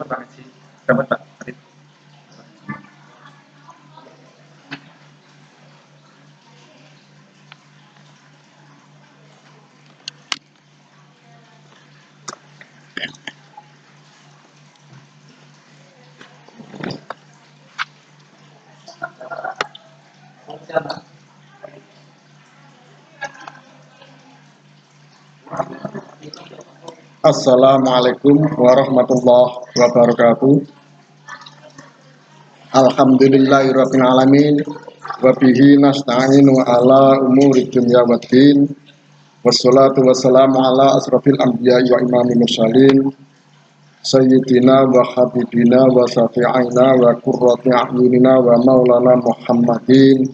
banget sih. Dapat tak? Assalamualaikum warahmatullahi wabarakatuh. Alhamdulillahirabbil alamin wa bihi nasta'inu ala umuri dunya waddin. Wassalatu wassalamu ala asrofil anbiya'i wa imamil mursalin sayyidina wa habibina wa syafi'ina wa qurrati a'yunina wa maulana Muhammadin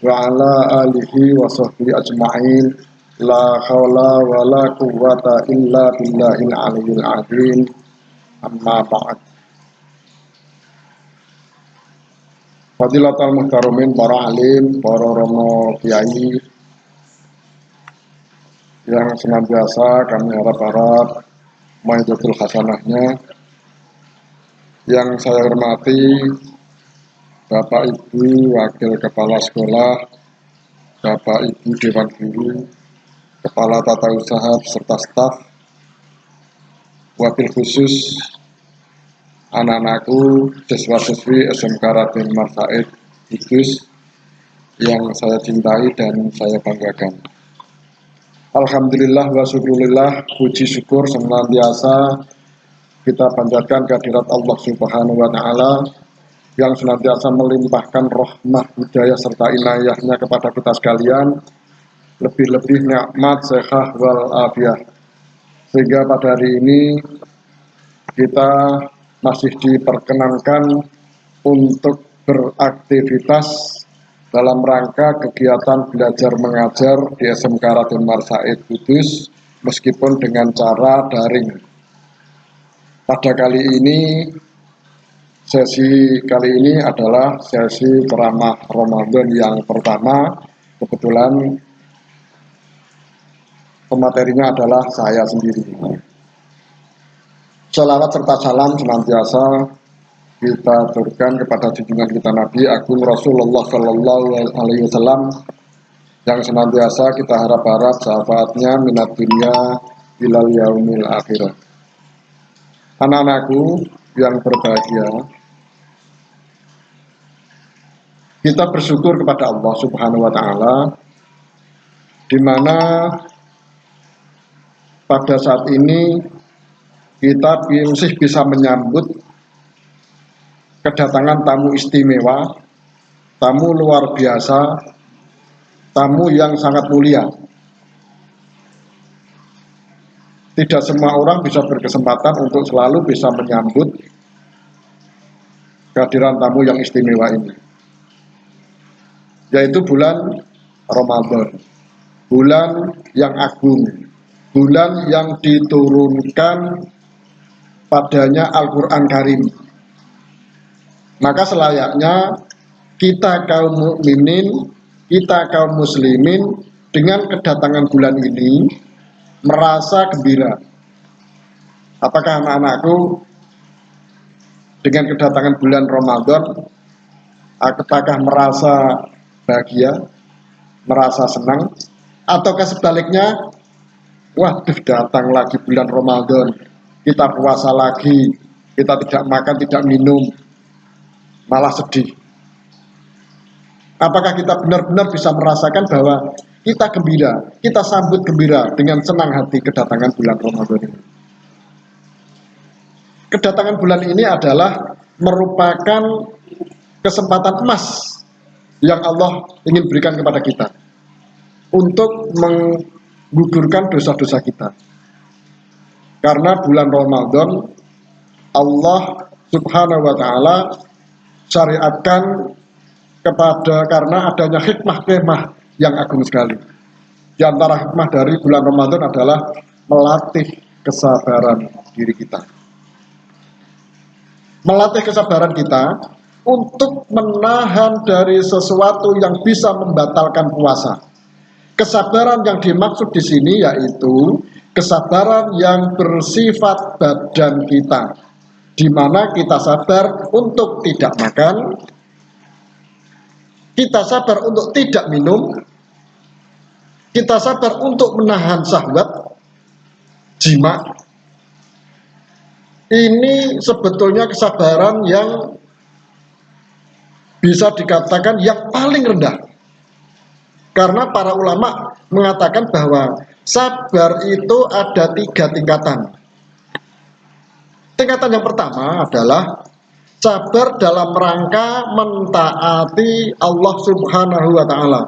wa ala alihi wa sahbihi ajma'in. La haula wa la quwwata illa billahil aliyyil azim. Amma ba'd. Fadilatul muhtaromin, para alim, para romo kiai yang senantiasa kami harap-harap maidatul hasanahnya. Yang saya hormati Bapak Ibu Wakil Kepala Sekolah, Bapak Ibu Dewan Guru, Kepala Tata Usaha beserta staf, wabil khusus anak-anakku siswa-siswi SMK Raden Mas Said Kudus yang saya cintai dan saya banggakan. Alhamdulillah wa syukurillah, puji syukur senantiasa kita panjatkan kehadirat Allah Subhanahu wa Ta'ala yang senantiasa melimpahkan rahmah, hidayah serta inayahnya kepada kita sekalian, lebih-lebih nikmat, sehat wal afiyah, sehingga pada hari ini kita masih diperkenankan untuk beraktivitas dalam rangka kegiatan belajar mengajar di SMK Raden Mas Said Kudus meskipun dengan cara daring. Pada kali ini, sesi kali ini adalah sesi ceramah Ramadan yang pertama. Kebetulan pematerinya adalah saya sendiri. Salawat serta salam senantiasa kita aturkan kepada junjungan kita Nabi Agung Rasulullah Shallallahu Alaihi Wasallam yang senantiasa kita harap-harap syafaatnya minat dunia ilal yaumil akhirah. Anak-anakku yang berbahagia, kita bersyukur kepada Allah Subhanahu wa Ta'ala, di mana pada saat ini kita masih bisa menyambut kedatangan tamu istimewa, tamu luar biasa, tamu yang sangat mulia. Tidak semua orang bisa berkesempatan untuk selalu bisa menyambut kehadiran tamu yang istimewa ini, yaitu bulan Ramadan, bulan yang agung, bulan yang diturunkan padanya Al-Quran Karim. Maka selayaknya kita kaum mukminin, kita kaum muslimin dengan kedatangan bulan ini merasa gembira. Apakah anak-anakku dengan kedatangan bulan Ramadan apakah merasa bahagia, merasa senang, ataukah sebaliknya, waduh datang lagi bulan Ramadan, kita puasa lagi, kita tidak makan, tidak minum, malah sedih. Apakah kita benar-benar bisa merasakan bahwa kita gembira, kita sambut gembira dengan senang hati kedatangan bulan Ramadan ini? Kedatangan bulan ini adalah merupakan kesempatan emas yang Allah ingin berikan kepada kita untuk menggugurkan dosa-dosa kita. Karena bulan Ramadan Allah Subhanahu wa Ta'ala syariatkan karena adanya hikmah-hikmah yang agung sekali. Di antara hikmah dari bulan Ramadan adalah melatih kesabaran diri kita. Melatih kesabaran kita untuk menahan dari sesuatu yang bisa membatalkan puasa. Kesabaran yang dimaksud di sini yaitu kesabaran yang bersifat badan kita, di mana kita sabar untuk tidak makan, kita sabar untuk tidak minum, kita sabar untuk menahan syahwat jima. Ini sebetulnya kesabaran yang bisa dikatakan yang paling rendah. Karena para ulama mengatakan bahwa sabar itu ada 3 tingkatan. Tingkatan yang pertama adalah sabar dalam rangka mentaati Allah Subhanahu wa Ta'ala.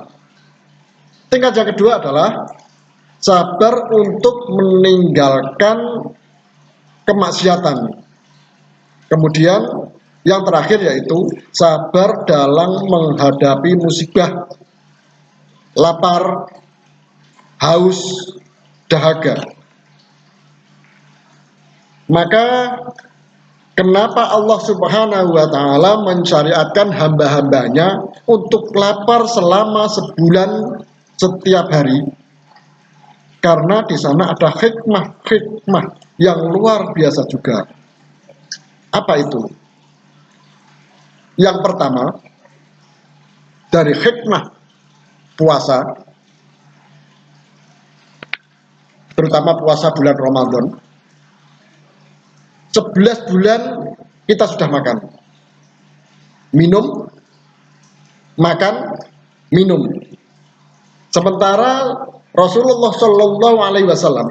Tingkat yang kedua adalah sabar untuk meninggalkan kemaksiatan. Kemudian yang terakhir yaitu sabar dalam menghadapi musibah, lapar, haus, dahaga. Maka kenapa Allah Subhanahu wa Ta'ala mensyariatkan hamba-hambanya untuk lapar selama sebulan setiap hari? Karena di sana ada hikmah-hikmah yang luar biasa juga. Apa itu? Yang pertama, dari hikmah puasa, terutama puasa bulan Ramadan, 11 bulan kita sudah makan, minum, makan, minum. Sementara Rasulullah Shallallahu Alaihi Wasallam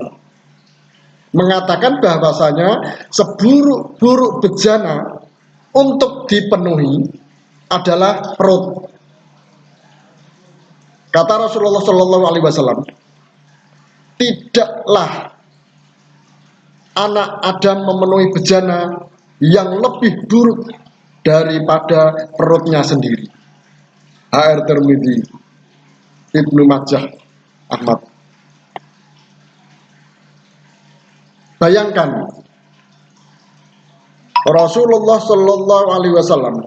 mengatakan bahwasanya seburuk-buruk bejana untuk dipenuhi adalah perut. Kata Rasulullah Shallallahu Alaihi Wasallam, tidaklah anak Adam memenuhi bejana yang lebih buruk daripada perutnya sendiri. HR Tirmidzi, Ibnu Majah, Ahmad. Bayangkan Rasulullah Shallallahu Alaihi Wasallam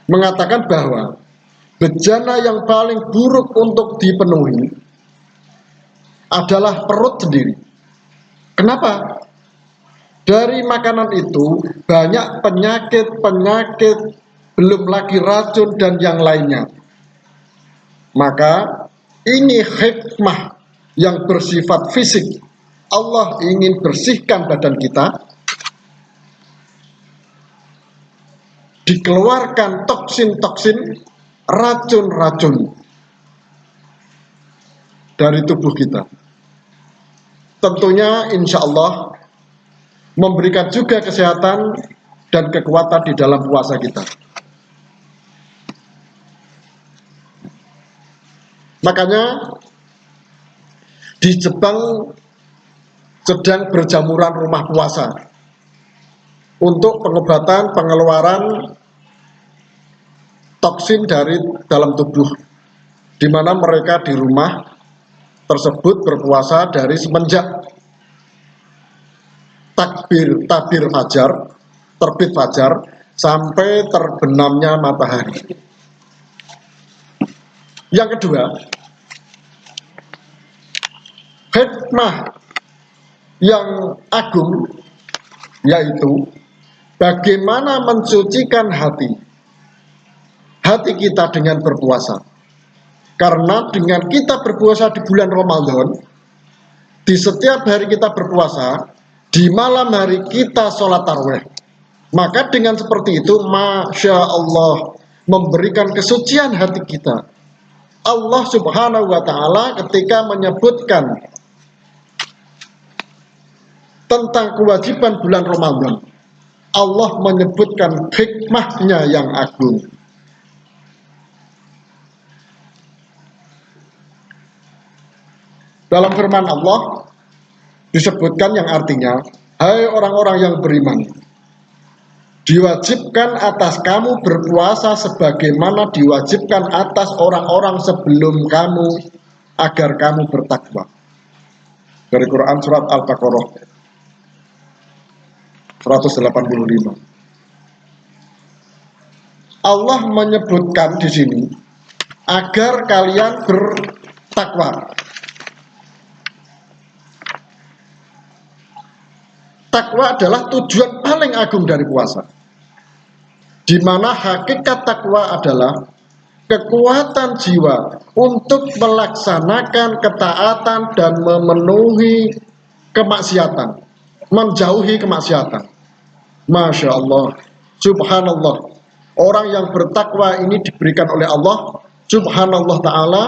mengatakan bahwa bejana yang paling buruk untuk dipenuhi adalah perut sendiri. Kenapa? Dari makanan itu banyak penyakit-penyakit, belum lagi racun dan yang lainnya. Maka ini hikmah yang bersifat fisik. Allah ingin bersihkan badan kita, dikeluarkan toksin-toksin, racun-racun dari tubuh kita. Tentunya insya Allah memberikan juga kesehatan dan kekuatan di dalam puasa kita. Makanya di Jepang sedang berjamuran rumah puasa untuk pengobatan pengeluaran toksin dari dalam tubuh, di mana mereka di rumah tersebut berpuasa dari semenjak tabir fajar, terbit fajar sampai terbenamnya matahari. Yang kedua, hikmah yang agung yaitu bagaimana mensucikan hati kita dengan berpuasa. Karena dengan kita berpuasa di bulan Ramadan, di setiap hari kita berpuasa, di malam hari kita sholat tarawih. Maka dengan seperti itu, Masya Allah, memberikan kesucian hati kita. Allah Subhanahu wa Ta'ala ketika menyebutkan tentang kewajiban bulan Ramadan, Allah menyebutkan hikmahnya yang agung. Dalam firman Allah disebutkan yang artinya, hai orang-orang yang beriman, diwajibkan atas kamu berpuasa sebagaimana diwajibkan atas orang-orang sebelum kamu agar kamu bertakwa. Dari Quran surat Al-Baqarah 185. Allah menyebutkan di sini agar kalian bertakwa. takwa adalah tujuan paling agung dari puasa, di mana hakikat takwa adalah kekuatan jiwa untuk melaksanakan ketaatan dan memenuhi kemaksiatan, menjauhi kemaksiatan. Masya Allah, subhanallah, orang yang bertakwa ini diberikan oleh Allah subhanallah ta'ala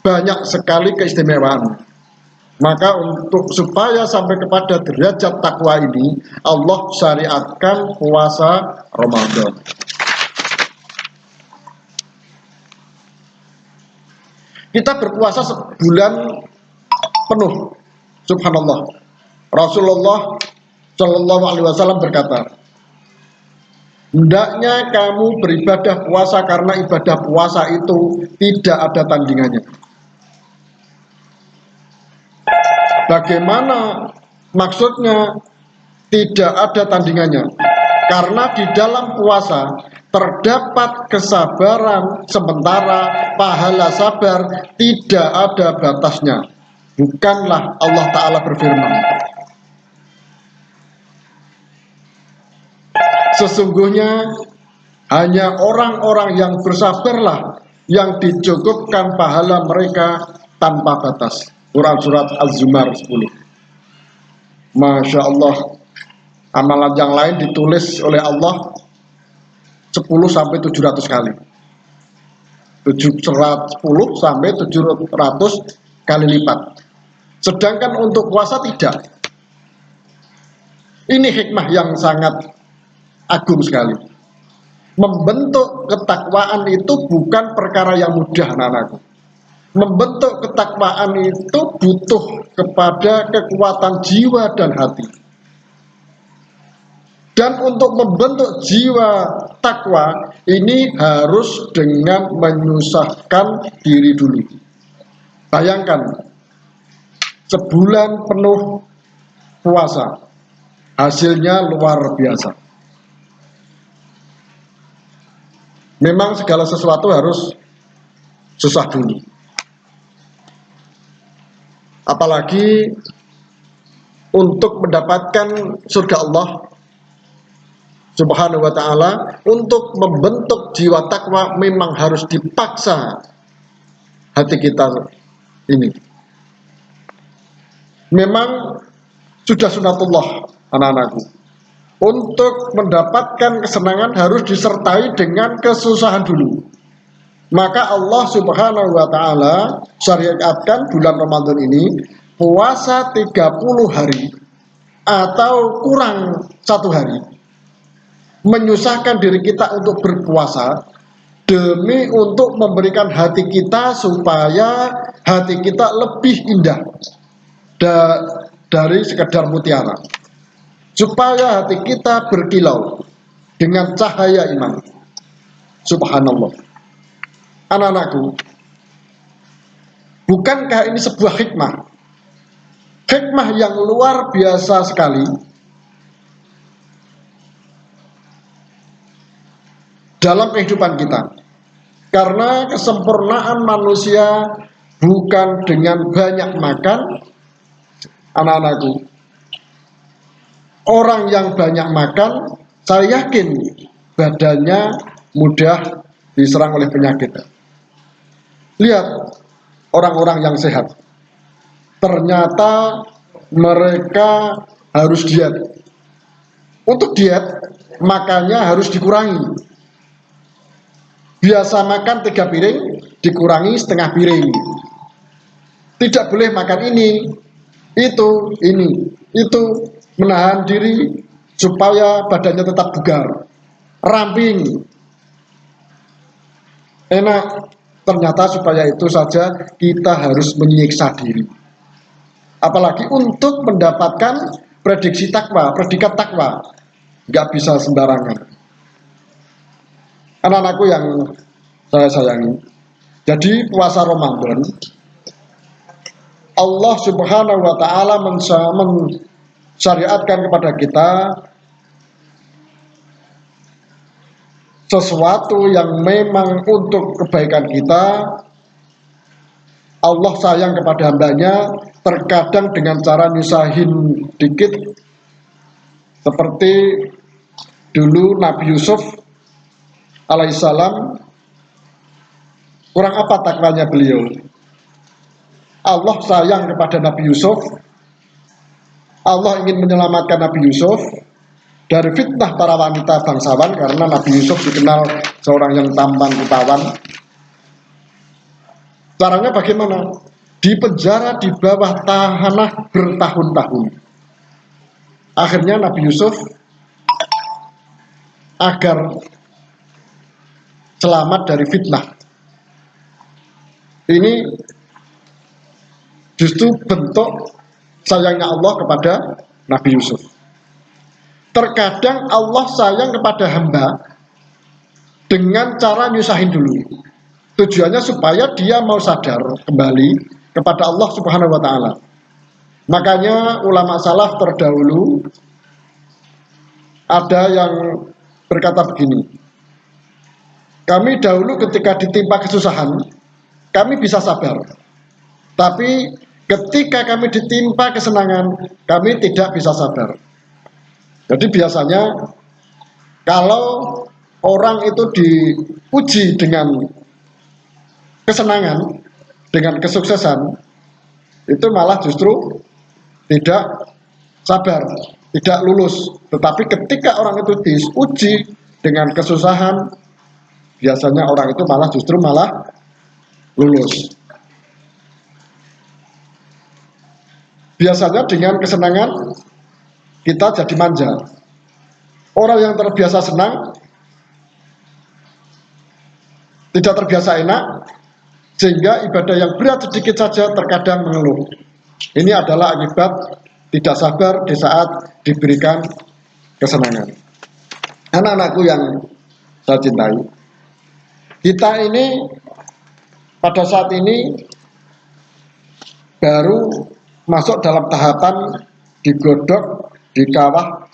banyak sekali keistimewaan. Maka untuk supaya sampai kepada derajat takwa ini, Allah syariatkan puasa Ramadan. Kita berpuasa sebulan penuh, subhanallah. Rasulullah Shallallahu Alaihi Wasallam berkata, hendaknya kamu beribadah puasa karena ibadah puasa itu tidak ada tandingannya. Bagaimana maksudnya tidak ada tandingannya? Karena di dalam puasa terdapat kesabaran, sementara pahala sabar tidak ada batasnya. Bukanlah Allah Ta'ala berfirman, sesungguhnya hanya orang-orang yang bersabarlah yang dicukupkan pahala mereka tanpa batas. Quran surat Az-Zumar 10. Masya Allah, amalan yang lain ditulis oleh Allah 10 sampai 700 kali. 10 sampai 700 kali lipat. Sedangkan untuk puasa tidak. Ini hikmah yang sangat agung sekali. Membentuk ketakwaan itu bukan perkara yang mudah, anak-anakku. Membentuk ketakwaan itu butuh kepada kekuatan jiwa dan hati. Dan untuk membentuk jiwa takwa ini harus dengan menyusahkan diri dulu. Bayangkan, sebulan penuh puasa, hasilnya luar biasa. Memang segala sesuatu harus susah dulu. Apalagi untuk mendapatkan surga Allah Subhanahu wa ta'ala, untuk membentuk jiwa takwa memang harus dipaksa hati kita ini. Memang sudah sunatullah, anak-anakku. Untuk mendapatkan kesenangan harus disertai dengan kesusahan dulu. Maka Allah Subhanahu wa ta'ala syariatkan bulan Ramadan ini puasa 30 hari atau kurang 1 hari, menyusahkan diri kita untuk berpuasa demi untuk memberikan hati kita supaya hati kita lebih indah dari sekedar mutiara, supaya hati kita berkilau dengan cahaya iman. Subhanallah. Anak-anakku, bukankah ini sebuah hikmah? Hikmah yang luar biasa sekali dalam kehidupan kita. Karena kesempurnaan manusia bukan dengan banyak makan, anak-anakku. Orang yang banyak makan, saya yakin badannya mudah diserang oleh penyakit. Lihat orang-orang yang sehat, ternyata mereka harus diet. Untuk diet, makannya harus dikurangi. Biasa makan 3 piring, dikurangi setengah piring. Tidak boleh makan ini, itu, menahan diri supaya badannya tetap bugar, ramping, enak. Ternyata supaya itu saja kita harus menyiksa diri. Apalagi untuk mendapatkan prediksi takwa, predikat takwa, nggak bisa sembarangan. Anak-anakku yang saya sayangi, jadi puasa Ramadan, Allah Subhanahu wa ta'ala mensyariatkan kepada kita sesuatu yang memang untuk kebaikan kita. Allah sayang kepada hambanya, terkadang dengan cara nyusahin dikit, seperti dulu Nabi Yusuf alaihissalam, kurang apa takwanya beliau? Allah sayang kepada Nabi Yusuf, Allah ingin menyelamatkan Nabi Yusuf dari fitnah para wanita bangsawan, karena Nabi Yusuf dikenal seorang yang tampan rupawan. Caranya bagaimana? Dipenjara di bawah tanah bertahun-tahun. Akhirnya Nabi Yusuf agar selamat dari fitnah. Ini justru bentuk sayangnya Allah kepada Nabi Yusuf. Terkadang Allah sayang kepada hamba dengan cara nyusahin dulu. Tujuannya supaya dia mau sadar kembali kepada Allah Subhanahu wa taala. Makanya ulama salaf terdahulu ada yang berkata begini, kami dahulu ketika ditimpa kesusahan, kami bisa sabar. Tapi ketika kami ditimpa kesenangan, kami tidak bisa sabar. Jadi biasanya kalau orang itu diuji dengan kesenangan, dengan kesuksesan, itu malah justru tidak sabar, tidak lulus. Tetapi ketika orang itu diuji dengan kesusahan, biasanya orang itu malah justru lulus. Biasanya dengan kesenangan kita jadi manja. Orang yang terbiasa senang, tidak terbiasa enak, sehingga ibadah yang berat sedikit saja terkadang mengeluh. Ini adalah akibat tidak sabar di saat diberikan kesenangan. Anak-anakku yang saya cintai, kita ini pada saat ini baru masuk dalam tahapan digodok, dikawah,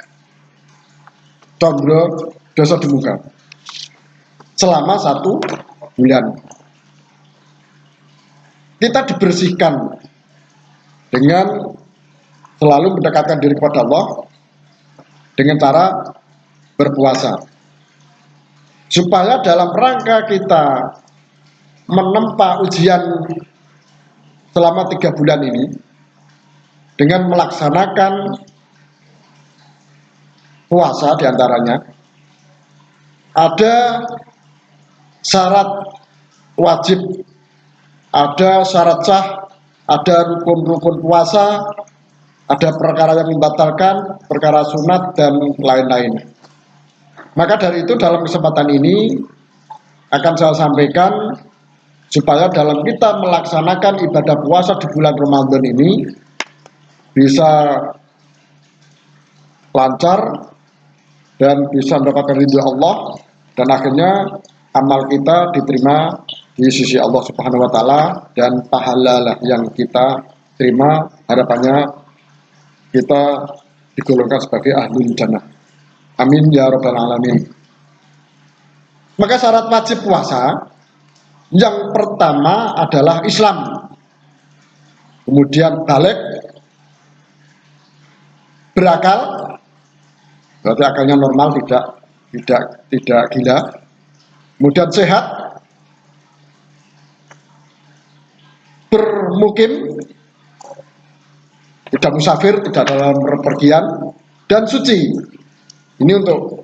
condro, dosa di muka selama 1 bulan. Kita dibersihkan dengan selalu mendekatkan diri kepada Allah dengan cara berpuasa, supaya dalam rangka kita menempa ujian selama 3 bulan ini dengan melaksanakan puasa. Diantaranya ada syarat wajib, ada syarat sah, ada rukun-rukun puasa, ada perkara yang membatalkan, perkara sunat, dan lain-lain. Maka dari itu dalam kesempatan ini akan saya sampaikan supaya dalam kita melaksanakan ibadah puasa di bulan Ramadan ini bisa lancar dan bisa mendapatkan ridho Allah, dan akhirnya amal kita diterima di sisi Allah Subhanahu wa taala, dan pahala yang kita terima harapannya kita digolongkan sebagai ahlul jannah. Amin ya rabbal alamin. Maka syarat wajib puasa yang pertama adalah Islam, kemudian balik, berakal, berarti akalnya normal, tidak gila, kemudian sehat, bermukim, tidak musafir, tidak dalam perpergian, dan suci. Ini untuk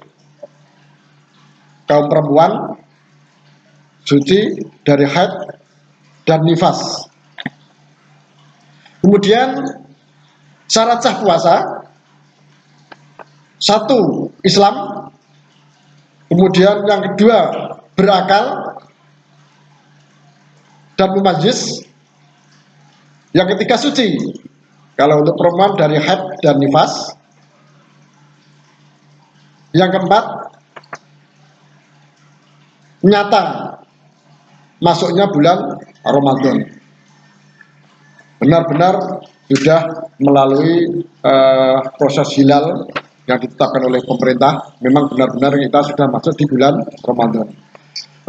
kaum perempuan, suci dari haid dan nifas. Kemudian syarat sah puasa, 1 Islam, kemudian yang kedua berakal dan mumayyiz, yang ketiga suci. Kalau untuk perempuan dari haid dan nifas, yang keempat nyata masuknya bulan Ramadan, benar-benar sudah melalui proses hilal yang ditetapkan oleh pemerintah, memang benar-benar kita sudah masuk di bulan Ramadan.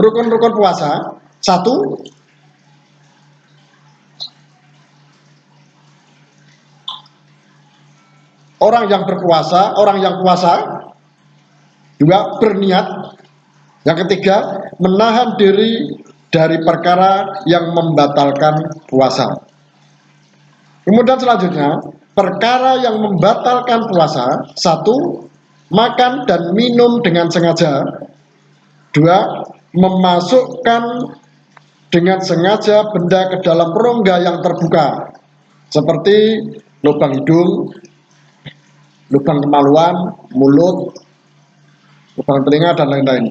Rukun-rukun puasa, 1 orang yang berpuasa, orang yang puasa. Dua, berniat. Yang ketiga, menahan diri dari perkara yang membatalkan puasa. Kemudian selanjutnya, perkara yang membatalkan puasa. Satu, makan dan minum dengan sengaja. Dua, memasukkan dengan sengaja benda ke dalam rongga yang terbuka, seperti lubang hidung, lubang kemaluan, mulut, lubang telinga, dan lain-lain.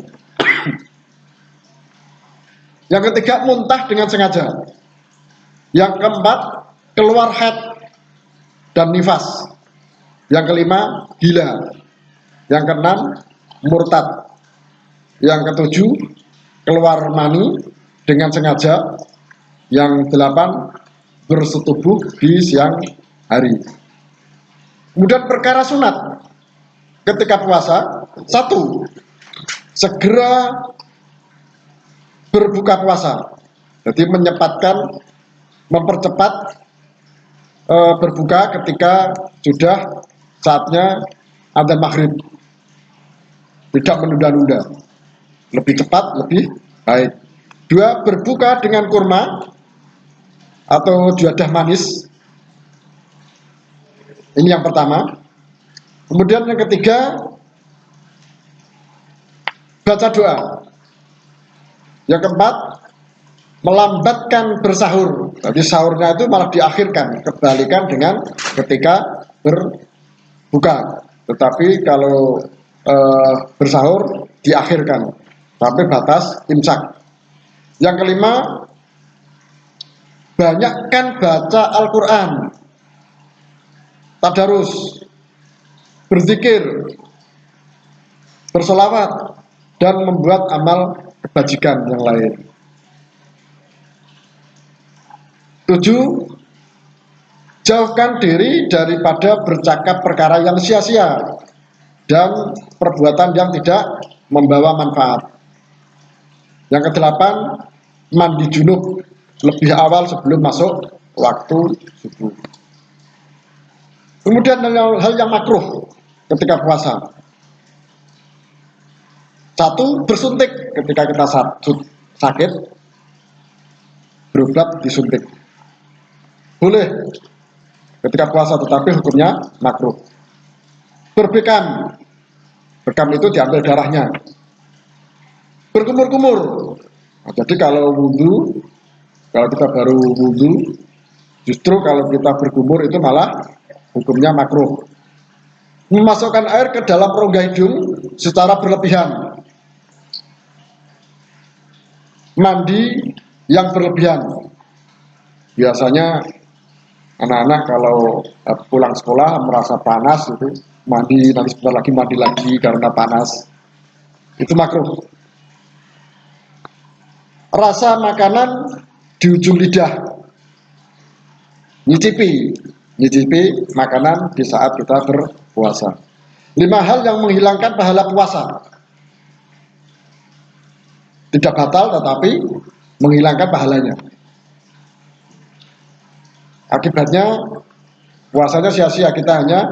Yang ketiga, muntah dengan sengaja. Yang keempat, keluar haid dan nifas. Yang kelima, gila. Yang keenam, murtad. Yang ketujuh, keluar mani dengan sengaja. Yang delapan, bersetubuh di siang hari. Kemudian perkara sunat ketika puasa. Satu, segera berbuka puasa. Jadi mempercepat berbuka ketika sudah saatnya adzan maghrib. Tidak menunda-nunda. Lebih cepat, lebih baik. Dua, berbuka dengan kurma atau juadah manis. Ini yang pertama. Kemudian yang ketiga, baca doa. Yang keempat, melambatkan bersahur. Jadi sahurnya itu malah diakhirkan, kebalikan dengan ketika berbuka. Tetapi kalau bersahur diakhirkan sampai batas imsak. Yang kelima, banyakkan baca Al-Quran, tadarus, berzikir, bersolawat, dan membuat amal kebajikan yang lain. 7. Jauhkan diri daripada bercakap perkara yang sia-sia dan perbuatan yang tidak membawa manfaat. Yang ke-8, mandi junub lebih awal sebelum masuk waktu subuh. Kemudian hal yang makruh ketika puasa. 1. Bersuntik ketika kita sakit, berobat disuntik. Boleh ketika puasa, tetapi hukumnya makruh. Berbekam, bekam itu diambil darahnya. Berkumur-kumur, nah, jadi kalau wudhu, kalau kita baru wudhu, justru kalau kita berkumur itu malah hukumnya makruh. Memasukkan air ke dalam rongga hidung secara berlebihan. Mandi yang berlebihan. Biasanya anak-anak kalau pulang sekolah merasa panas itu mandi, nanti sebentar lagi mandi lagi karena panas. Itu makruh. Rasa makanan di ujung lidah. Nyicipi makanan di saat kita berpuasa. 5 hal yang menghilangkan pahala puasa. Tidak batal tetapi menghilangkan pahalanya. Akibatnya puasanya sia-sia, kita hanya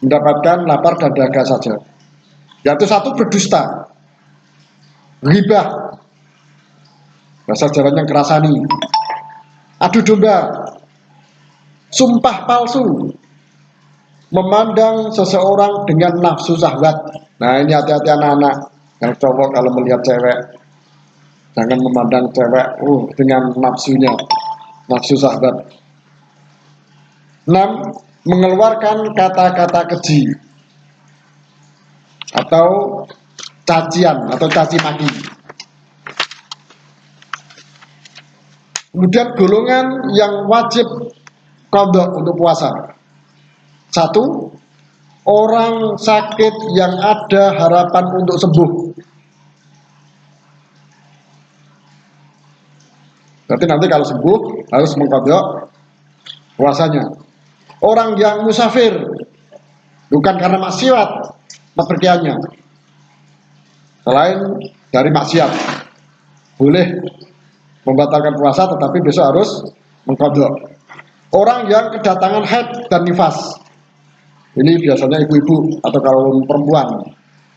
mendapatkan lapar dan dahaga saja. Yaitu 1, berdusta, ghibah, bahasa Jawanya kerasani, adu domba, sumpah palsu, memandang seseorang dengan nafsu syahwat. Nah ini hati-hati anak-anak yang cowok kalau melihat cewek, jangan memandang cewek dengan nafsunya, nafsu syahwat. 6. Mengeluarkan kata-kata keji atau cacian atau caci maki. Kemudian golongan yang wajib qadha untuk puasa. 1. Orang sakit yang ada harapan untuk sembuh. Berarti nanti kalau sembuh harus mengqadha puasanya. Orang yang musafir, bukan karena maksiat pepergiannya, selain dari maksiat, boleh membatalkan puasa tetapi besok harus mengqadha. Orang yang kedatangan haid dan nifas, Ini biasanya ibu-ibu atau kaum perempuan.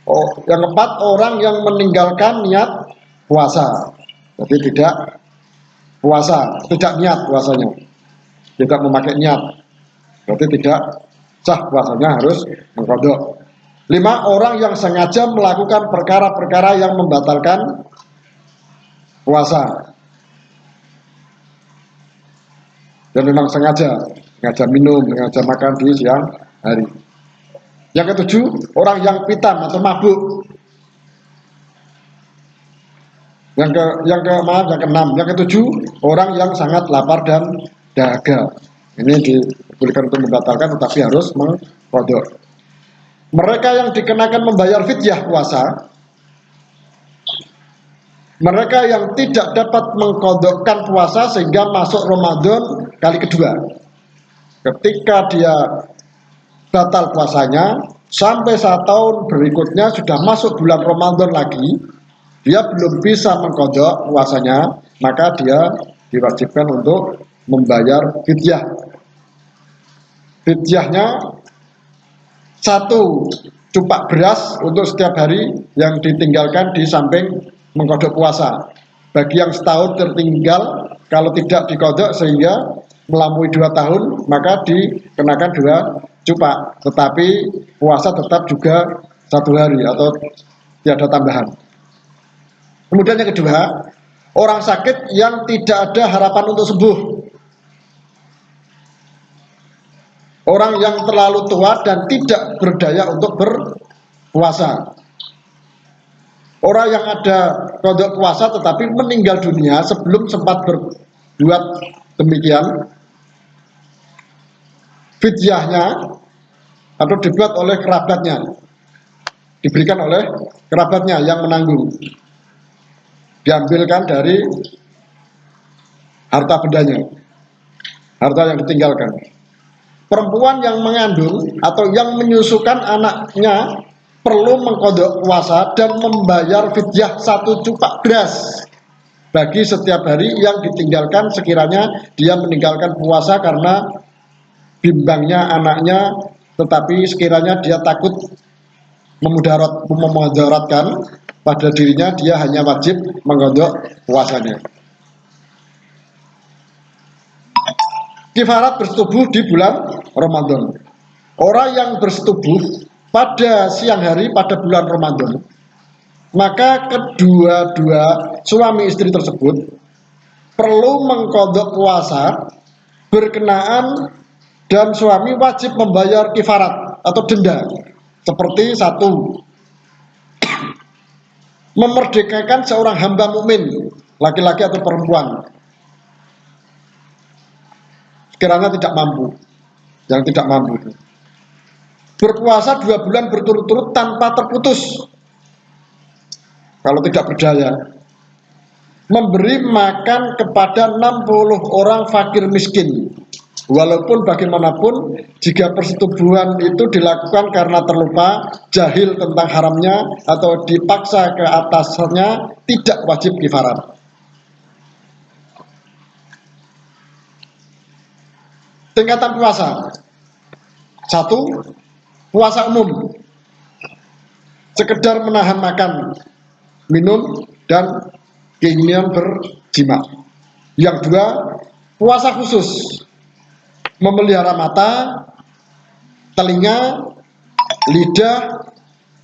Oh, yang keempat, orang yang meninggalkan niat puasa. Jadi tidak puasa, tidak niat puasanya, tidak memakai niat. Berarti tidak sah puasanya, harus mengkodok. 5, orang yang sengaja melakukan perkara-perkara yang membatalkan puasa. Dan memang sengaja minum, sengaja makan di siang hari. Yang ketujuh, orang yang pitam atau mabuk. Yang keenam, yang ketujuh, orang yang sangat lapar dan dahaga. Ini dibolehkan untuk membatalkan, tetapi harus mengkodok. Mereka yang dikenakan membayar fidyah puasa, mereka yang tidak dapat mengkodokkan puasa sehingga masuk Ramadan kali kedua. Ketika dia batal puasanya, sampai 1 tahun berikutnya sudah masuk bulan Ramadan lagi, dia belum bisa mengkodok puasanya, maka dia diwajibkan untuk membayar fidyah. Fidyahnya 1 cupak beras untuk setiap hari yang ditinggalkan di samping mengkodok puasa. Bagi yang setahun tertinggal, kalau tidak dikodok sehingga melampaui 2 tahun, maka dikenakan 2 cupak. Tetapi puasa tetap juga 1 hari atau tiada tambahan. Kemudian yang kedua, orang sakit yang tidak ada harapan untuk sembuh. Orang yang terlalu tua dan tidak berdaya untuk berpuasa. Orang yang ada kodok puasa tetapi meninggal dunia sebelum sempat berbuat demikian, fidyahnya atau dibuat oleh kerabatnya, diberikan oleh kerabatnya yang menanggung, diambilkan dari harta bendanya, harta yang ditinggalkan. Perempuan yang mengandung atau yang menyusukan anaknya perlu mengkodok puasa dan membayar fidyah 1 cupak beras bagi setiap hari yang ditinggalkan sekiranya dia meninggalkan puasa karena bimbangnya anaknya, tetapi sekiranya dia takut memudaratkan pada dirinya, dia hanya wajib mengkodok puasanya. Kifarat bersetubuh di bulan Ramadan. Orang yang bersetubuh pada siang hari pada bulan Ramadan, maka kedua-dua suami istri tersebut perlu mengkodok puasa berkenaan, dan suami wajib membayar kifarat atau denda. Seperti 1, memerdekakan seorang hamba mukmin, laki-laki atau perempuan, sekiranya tidak mampu, yang tidak mampu. Berpuasa 2 bulan berturut-turut tanpa terputus kalau tidak berdaya. Memberi makan kepada 60 orang fakir miskin. Walaupun bagaimanapun, jika persetubuhan itu dilakukan karena terlupa, jahil tentang haramnya, atau dipaksa ke atasnya, tidak wajib kifarat. Tingkatan puasa. 1, puasa umum, sekedar menahan makan, minum, dan keinginan berjima. Yang 2, puasa khusus, memelihara mata, telinga, lidah,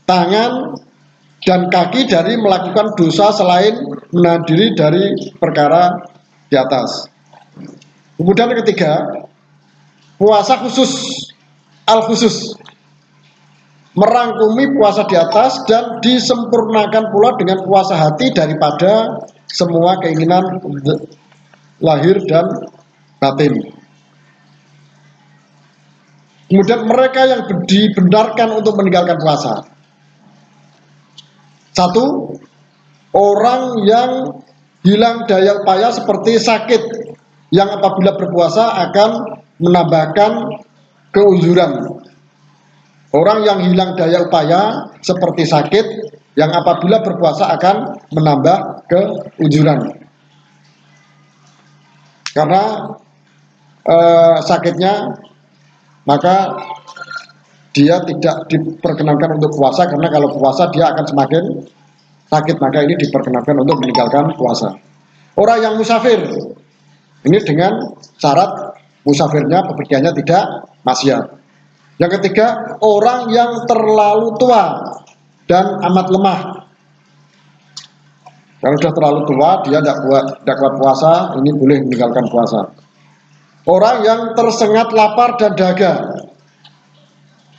tangan, dan kaki dari melakukan dosa selain menahan diri dari perkara di atas. Kemudian yang 3, puasa khusus, al-khusus, merangkumi puasa di atas dan disempurnakan pula dengan puasa hati daripada semua keinginan lahir dan batin. Kemudian mereka yang dibenarkan untuk meninggalkan puasa. 1, orang yang hilang daya upaya seperti sakit, yang apabila berpuasa akan menambahkan keuzuran. Orang yang hilang daya upaya seperti sakit, yang apabila berpuasa akan menambah keuzuran. Karena sakitnya, maka dia tidak diperkenankan untuk puasa, karena kalau puasa dia akan semakin sakit, maka ini diperkenankan untuk meninggalkan puasa. Orang yang musafir, ini dengan syarat musafirnya bepergiannya tidak maksiat. Yang ketiga, orang yang terlalu tua dan amat lemah. Kalau sudah terlalu tua, dia tidak kuat puasa, ini boleh meninggalkan puasa. Orang yang tersengat lapar dan dahaga.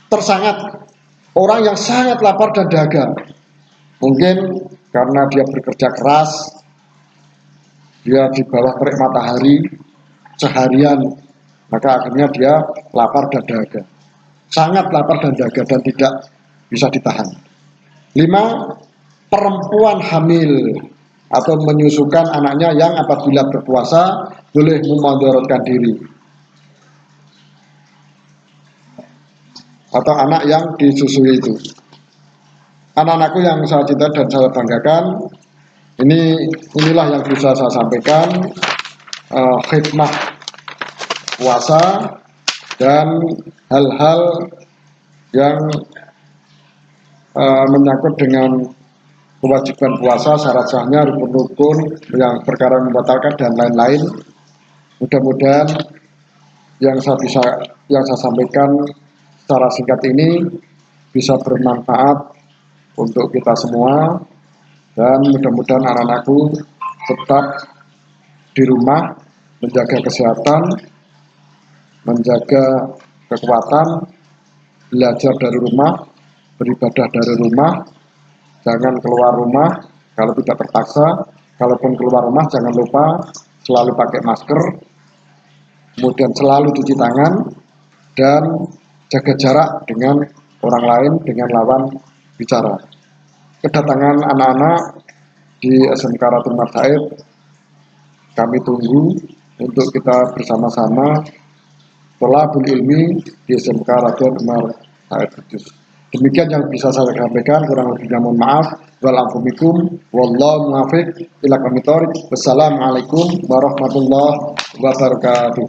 Tersangat, orang yang sangat lapar dan dahaga. Mungkin karena dia bekerja keras, dia di bawah terik matahari seharian, maka akhirnya dia lapar dan dahaga. Sangat lapar dan dahaga dan tidak bisa ditahan. 5. Perempuan hamil atau menyusukan anaknya yang apabila berpuasa boleh memudaratkan diri, atau anak yang disusui itu. Anak-anakku yang saya cinta dan saya banggakan, inilah yang bisa saya sampaikan, hikmah puasa dan hal-hal yang menyangkut dengan kewajiban puasa, syarat sahnya, rukun-rukun, yang perkara membatalkan dan lain-lain. Mudah-mudahan yang saya sampaikan secara singkat ini bisa bermanfaat untuk kita semua, dan mudah-mudahan anak-anakku tetap di rumah menjaga kesehatan, menjaga kekuatan, belajar dari rumah, beribadah dari rumah, jangan keluar rumah kalau tidak terpaksa. Kalaupun keluar rumah jangan lupa selalu pakai masker, kemudian selalu cuci tangan, dan jaga jarak dengan orang lain, dengan lawan bicara. Kedatangan anak-anak di SMK Ratu Umar Said kami tunggu untuk kita bersama-sama thalabul ilmi di SMK Ratu Umar Said Kudus. Demikian yang bisa saya sampaikan, kurang lebihnya mohon maaf. Wa'alaikum wallahu muwaffiq ila aqwamit thoriq. Wassalamualaikum warahmatullahi wabarakatuh.